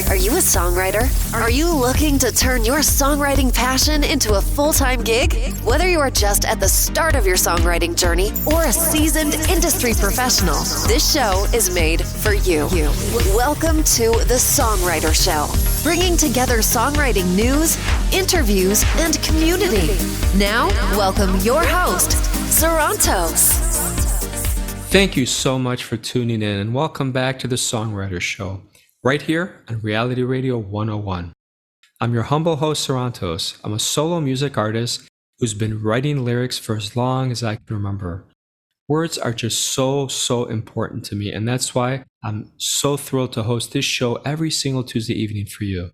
Are you a songwriter? Are you looking to turn your songwriting passion into a full-time gig? Whether you are just at the start of your songwriting journey or a seasoned industry professional, this show is made for you. Welcome to the Songwriter Show, bringing together songwriting news, interviews, and community. Now, welcome your host, Sarantos. Thank you so much for tuning in and welcome back to the Songwriter Show, right here on Reality Radio 101. I'm your humble host, Sarantos. I'm a solo music artist who's been writing lyrics for as long as I can remember. Words are just so important to me, and that's why I'm so thrilled to host this show every single Tuesday evening for you.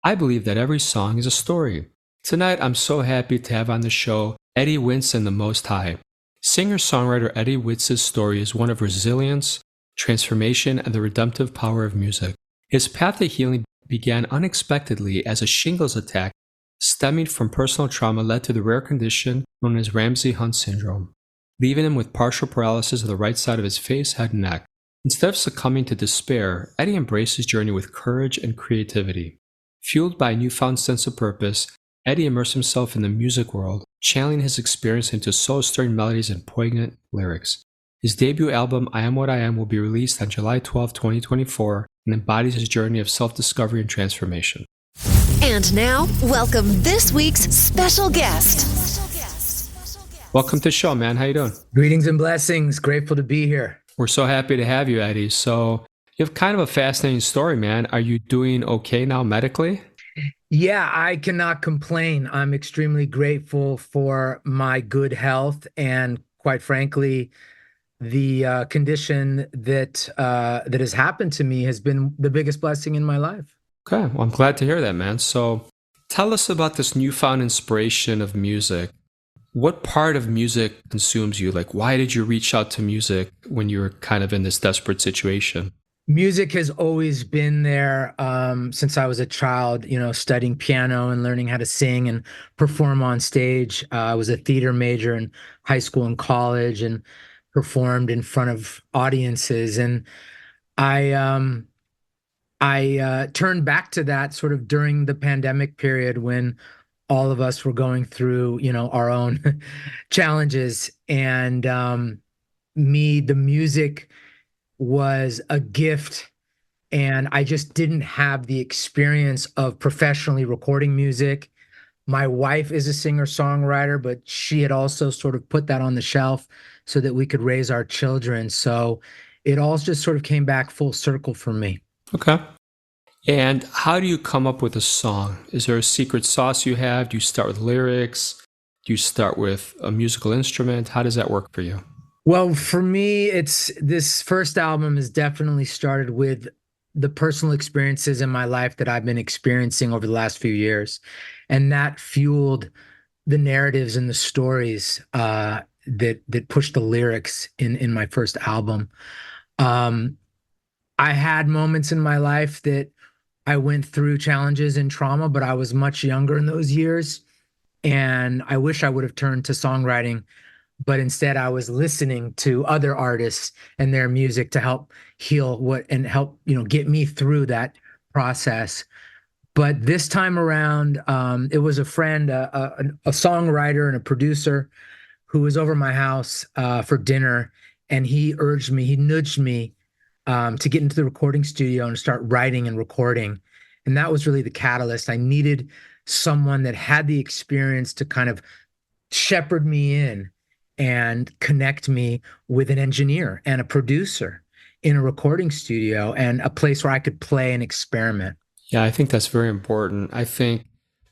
I believe that every song is a story. Tonight, I'm so happy to have on the show Eddie Witz and the Most High. Singer-songwriter Eddie Witz's story is one of resilience, transformation, and the redemptive power of music. His path to healing began unexpectedly as a shingles attack stemming from personal trauma led to the rare condition known as Ramsay-Hunt syndrome, leaving him with partial paralysis of the right side of his face, head, and neck. Instead of succumbing to despair, Eddie embraced his journey with courage and creativity. Fueled by a newfound sense of purpose, Eddie immersed himself in the music world, channeling his experience into soul-stirring melodies and poignant lyrics. His debut album, I Am What I Am, will be released on July 12, 2024, and embodies his journey of self-discovery and transformation. And now, welcome this week's special guest. Welcome to the show, man. How you doing? Greetings and blessings. Grateful to be here. We're so happy to have you, Eddie. So you have kind of a fascinating story, man. Are you doing okay now medically? Yeah, I cannot complain. I'm extremely grateful for my good health, and quite frankly, the condition that has happened to me has been the biggest blessing in my life. Okay, well, I'm glad to hear that, man. So tell us about this newfound inspiration of music. What part of music consumes you? Like, why did you reach out to music when you were kind of in this desperate situation? Music has always been there since I was a child, studying piano and learning how to sing and perform on stage. I was a theater major in high school and college and performed in front of audiences. And I turned back to that sort of during the pandemic period when all of us were going through, our own challenges. And the music was a gift, and I just didn't have the experience of professionally recording music. My wife is a singer-songwriter, but she had also sort of put that on the shelf so that we could raise our children. So it all just sort of came back full circle for me. Okay. And how do you come up with a song? Is there a secret sauce you have? Do you start with lyrics? Do you start with a musical instrument? How does that work for you? Well, for me, this first album has definitely started with the personal experiences in my life that I've been experiencing over the last few years. And that fueled the narratives and the stories that pushed the lyrics in my first album. I had moments in my life that I went through challenges and trauma, but I was much younger in those years. And I wish I would have turned to songwriting, but instead I was listening to other artists and their music to help heal and help, get me through that process. But this time around, it was a friend, a songwriter and a producer who was over my house for dinner, and he nudged me to get into the recording studio and start writing and recording. And that was really the catalyst. I needed someone that had the experience to kind of shepherd me in and connect me with an engineer and a producer in a recording studio and a place where I could play and experiment. Yeah, I think that's very important. I think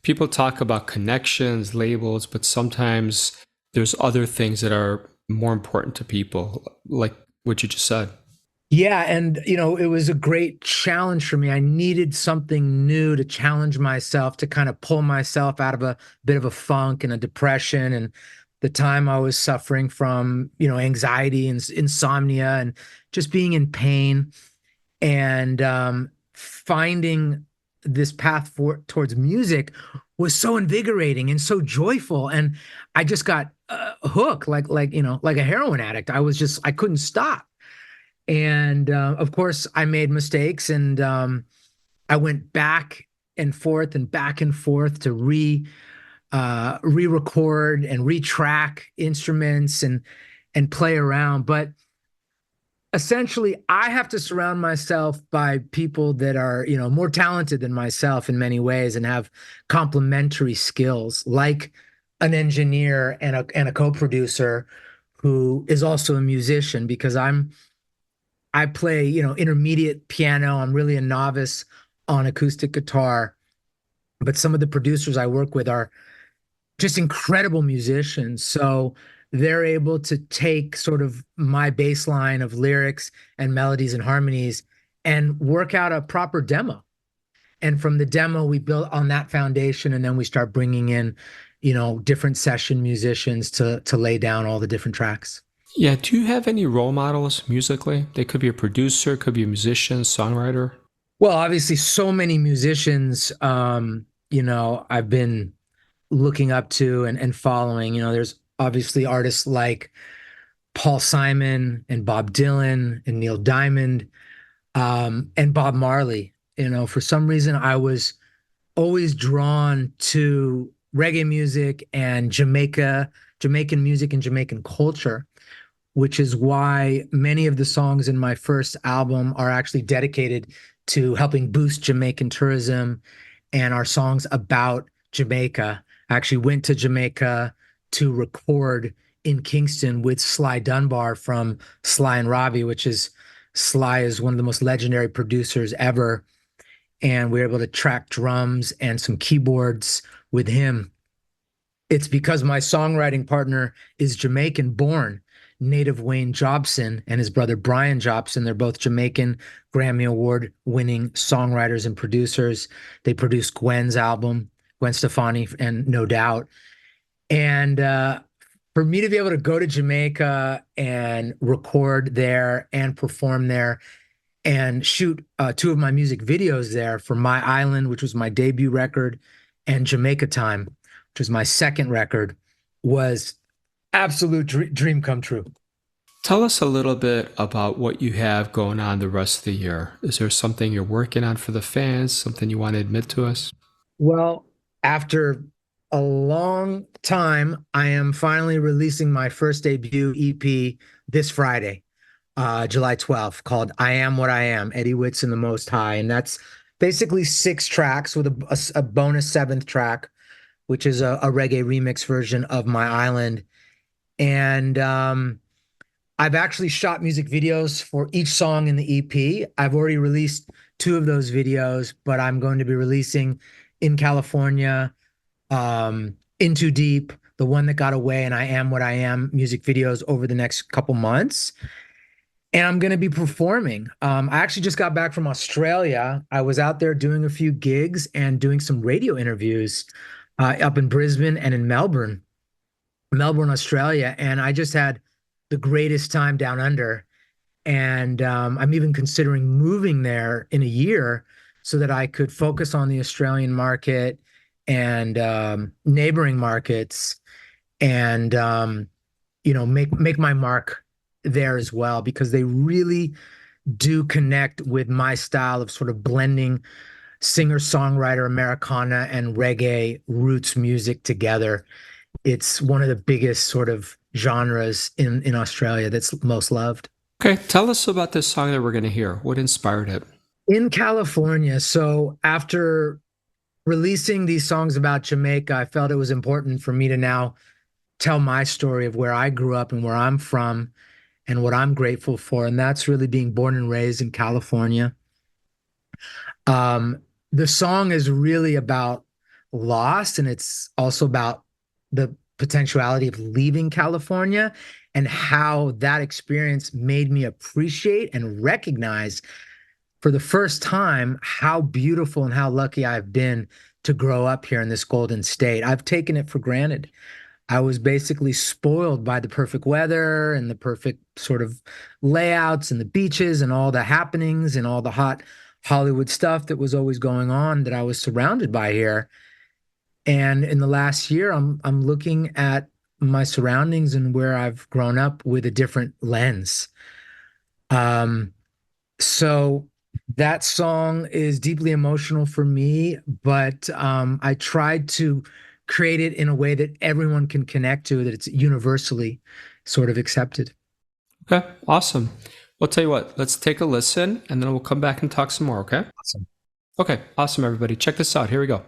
people talk about connections, labels, but sometimes there's other things that are more important to people, like what you just said. Yeah, and it was a great challenge for me. I needed something new to challenge myself, to kind of pull myself out of a bit of a funk and a depression. And the time I was suffering from, anxiety and insomnia and just being in pain, and finding this path towards music was so invigorating and so joyful. And I just got hooked like a heroin addict. I couldn't stop. And of course I made mistakes, and I went back and forth to re-record and retrack instruments and play around. But essentially, I have to surround myself by people that are, more talented than myself in many ways and have complementary skills, like an engineer and a co-producer who is also a musician, because I play, intermediate piano. I'm really a novice on acoustic guitar, but some of the producers I work with are just incredible musicians. So they're able to take sort of my baseline of lyrics and melodies and harmonies and work out a proper demo. And from the demo, we build on that foundation, and then we start bringing in, different session musicians to lay down all the different tracks. Yeah, do you have any role models musically? They could be a producer, could be a musician, songwriter. Well, obviously, so many musicians, I've been looking up to and following. There's obviously artists like Paul Simon and Bob Dylan and Neil Diamond, and Bob Marley. For some reason, I was always drawn to reggae music and Jamaican music and Jamaican culture, which is why many of the songs in my first album are actually dedicated to helping boost Jamaican tourism and are songs about Jamaica. I actually went to Jamaica to record in Kingston with Sly Dunbar from Sly and Robbie, Sly is one of the most legendary producers ever. And we were able to track drums and some keyboards with him. It's because my songwriting partner is Jamaican born, native Wayne Jobson, and his brother Brian Jobson. They're both Jamaican Grammy Award winning songwriters and producers. They produced Gwen's album, Gwen Stefani, and No Doubt. And for me to be able to go to Jamaica and record there and perform there and shoot two of my music videos there for My Island, which was my debut record, and Jamaica Time, which was my second record, was absolute dream come true. Tell us a little bit about what you have going on the rest of the year. Is there something you're working on for the fans, something you want to admit to us? Well, after a long time, I am finally releasing my first debut EP this Friday, July 12th, called I Am What I Am, Eddie Witz and the Most High. And that's basically 6 tracks with a bonus 7th track, which is a reggae remix version of My Island. And I've actually shot music videos for each song in the EP. I've already released 2 of those videos, but I'm going to be releasing In California, Into Deep, The One That Got Away, and I Am What I Am music videos over the next couple months. And I'm going to be performing. I actually just got back from Australia. I was out there doing a few gigs and doing some radio interviews up in Brisbane and in Melbourne, Australia. And I just had the greatest time down under. And I'm even considering moving there in a year so that I could focus on the Australian market and neighboring markets and, make my mark there as well, because they really do connect with my style of sort of blending singer-songwriter Americana and reggae roots music together. It's one of the biggest sort of genres in Australia that's most loved. Okay, tell us about this song that we're going to hear. What inspired it? In California. So after releasing these songs about Jamaica, I felt it was important for me to now tell my story of where I grew up and where I'm from and what I'm grateful for. And that's really being born and raised in California. The song is really about loss, and it's also about the potentiality of leaving California and how that experience made me appreciate and recognize for the first time how beautiful and how lucky I've been to grow up here in this Golden State. I've taken it for granted. I was basically spoiled by the perfect weather and the perfect sort of layouts and the beaches and all the happenings and all the hot Hollywood stuff that was always going on that I was surrounded by here. And in the last year, I'm looking at my surroundings and where I've grown up with a different lens. So That song is deeply emotional for me, but I tried to create it in a way that everyone can connect to, that it's universally sort of accepted. Okay, awesome. Well, tell you what, let's take a listen and then we'll come back and talk some more, okay? Awesome. Okay, awesome, everybody. Check this out. Here we go.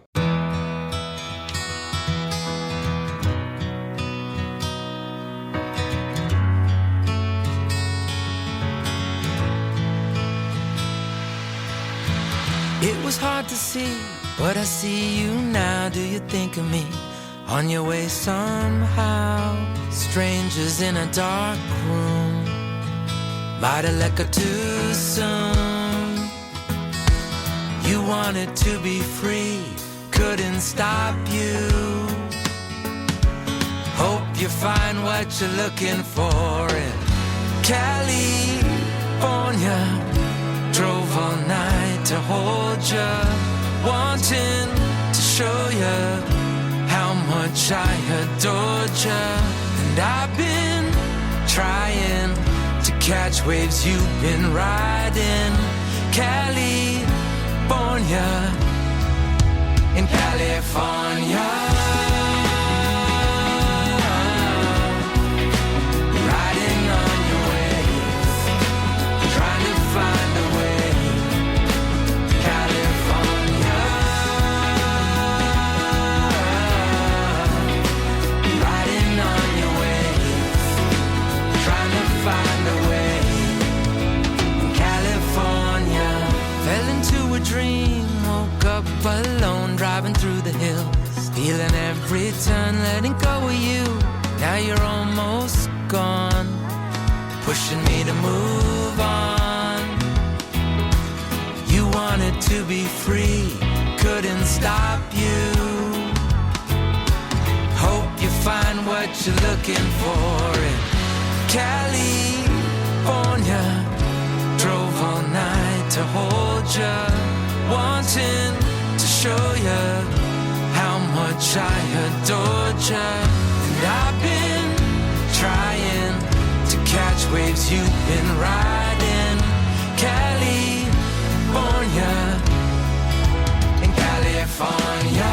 It was hard to see, but I see you now. Do you think of me on your way somehow? Strangers in a dark room might have let go too soon. You wanted to be free, couldn't stop you. Hope you find what you're looking for in California. Drove all night to hold you, wanting to show you how much I adored you. And I've been trying to catch waves you've been riding. California, in California. Dream, woke up alone, driving through the hills, feeling every turn, letting go of you. Now you're almost gone, pushing me to move on. You wanted to be free, couldn't stop you. Hope you find what you're looking for in California. Drove all night to hold you, wanting to show you how much I adored you. And I've been trying to catch waves you've been riding. California, in California.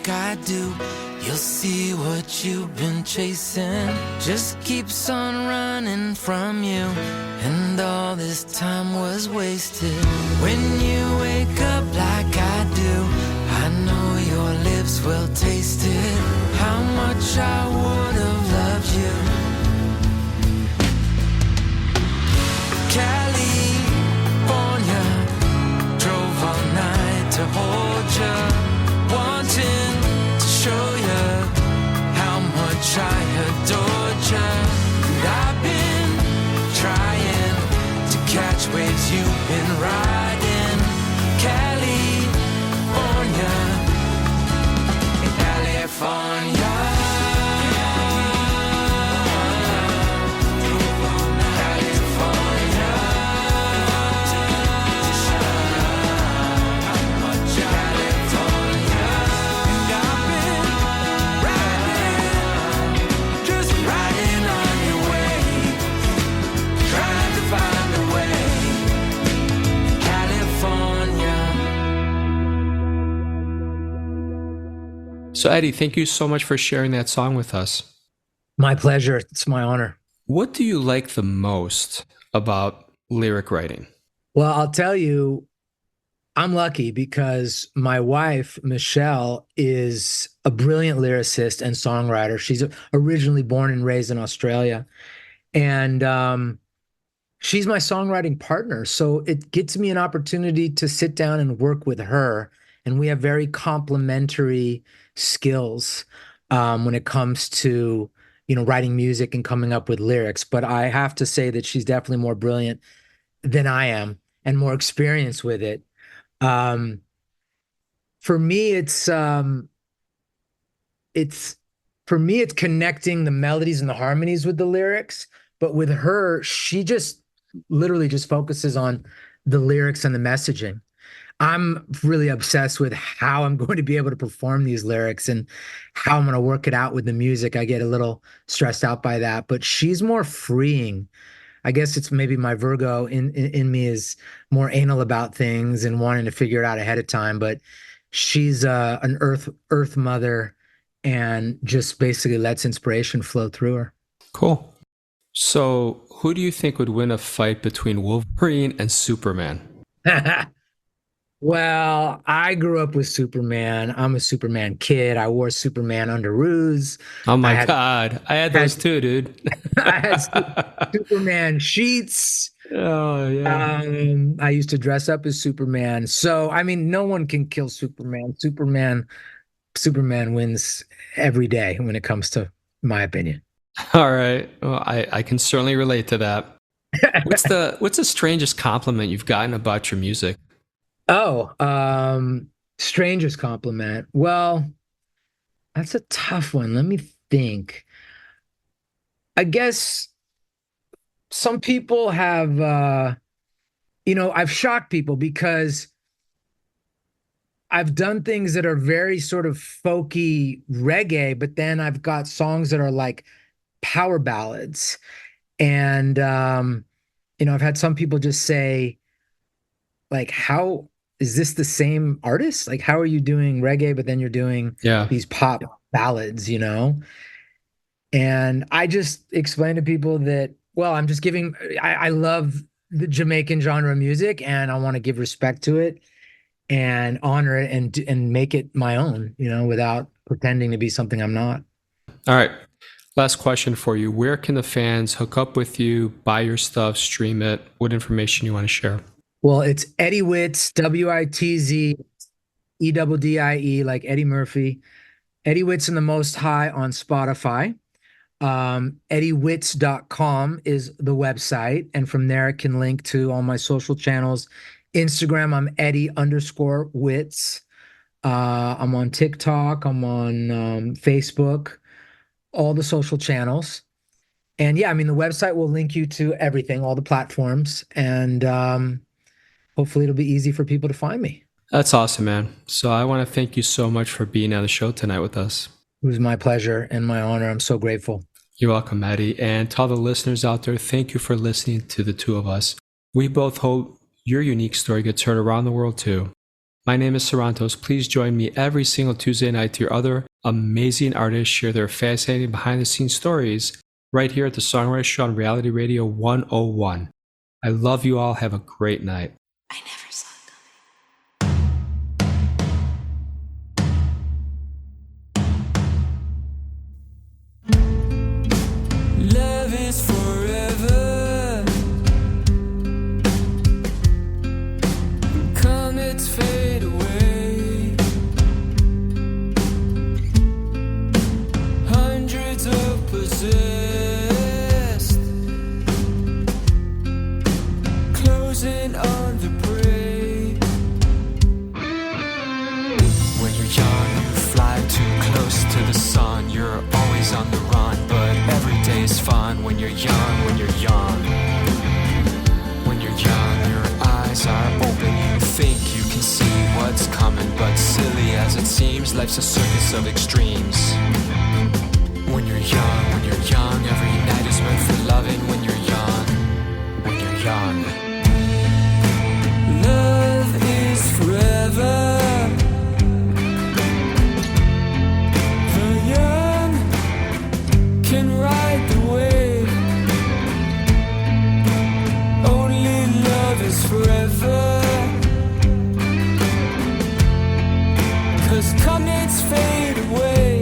I do, you'll see what you've been chasing just keeps on running from you, and all this time was wasted. When you wake up like I do, I know your lips will taste it, how much I would have loved you. California, drove all night to hold you, wanting to show you how much I adored you. And I've been trying to catch waves you've been riding. California, in California. So, Eddie, thank you so much for sharing that song with us. My pleasure. It's my honor. What do you like the most about lyric writing? Well, I'll tell you, I'm lucky because my wife, Michelle, is a brilliant lyricist and songwriter. She's originally born and raised in Australia. And she's my songwriting partner. So it gets me an opportunity to sit down and work with her. And we have very complementary skills when it comes to, writing music and coming up with lyrics. But I have to say that she's definitely more brilliant than I am and more experienced with it. for me, it's for me, it's connecting the melodies and the harmonies with the lyrics. But with her, she just literally just focuses on the lyrics and the messaging. I'm really obsessed with how I'm going to be able to perform these lyrics and how I'm going to work it out with the music. I get a little stressed out by that, but she's more freeing. I guess it's maybe my Virgo in me is more anal about things and wanting to figure it out ahead of time. But she's an earth mother and just basically lets inspiration flow through her. Cool. So, who do you think would win a fight between Wolverine and Superman? Well, I grew up with Superman. I'm a Superman kid. I wore Superman underoos. Oh my God. I had those too, dude. I had Superman sheets. Oh, yeah. I used to dress up as Superman. So, I mean, no one can kill Superman. Superman wins every day when it comes to my opinion. All right. Well, I can certainly relate to that. What's the strangest compliment you've gotten about your music? Oh, strangest compliment. Well, that's a tough one. Let me think. I guess some people have, I've shocked people because I've done things that are very sort of folky reggae, but then I've got songs that are like power ballads. And, I've had some people just say, like, how is this the same artist? Like, how are you doing reggae, but then you're doing these pop ballads, And I just explain to people that, well, I'm just I love the Jamaican genre of music and I want to give respect to it and honor it and make it my own, without pretending to be something I'm not. All right. Last question for you. Where can the fans hook up with you, buy your stuff, stream it? What information you want to share? Well, it's Eddie Witz, WITZ, EDDIE, like Eddie Murphy. Eddie Witz and the Most High on Spotify. EddieWitz.com is the website. And from there, it can link to all my social channels. Instagram, I'm Eddie_Witz. I'm on TikTok. I'm on Facebook, all the social channels. And yeah, I mean, the website will link you to everything, all the platforms. And hopefully it'll be easy for people to find me. That's awesome, man. So I want to thank you so much for being on the show tonight with us. It was my pleasure and my honor. I'm so grateful. You're welcome, Eddie. And to all the listeners out there, thank you for listening to the two of us. We both hope your unique story gets heard around the world too. My name is Sarantos. Please join me every single Tuesday night to hear other amazing artists share their fascinating behind-the-scenes stories right here at the Songwriter Show on Reality Radio 101. I love you all. Have a great night. I never saw it coming. Love is forever. Comets fade away. Hundreds of possessed, closing on the prey. When you're young, you fly too close to the sun. You're always on the run, but every day is fun. When you're young, when you're young. When you're young, your eyes are open. You think you can see what's coming, but silly as it seems, life's a circus of extremes. When you're young, every night is meant for loving. When you're young, when you're young. Love is forever. The young can ride the wave. Only love is forever. 'Cause comets fade away.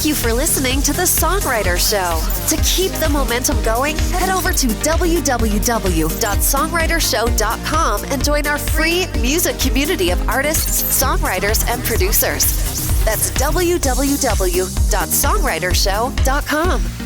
Thank you for listening to The Songwriter Show. To keep the momentum going, head over to www.songwritershow.com and join our free music community of artists, songwriters, and producers. That's www.songwritershow.com.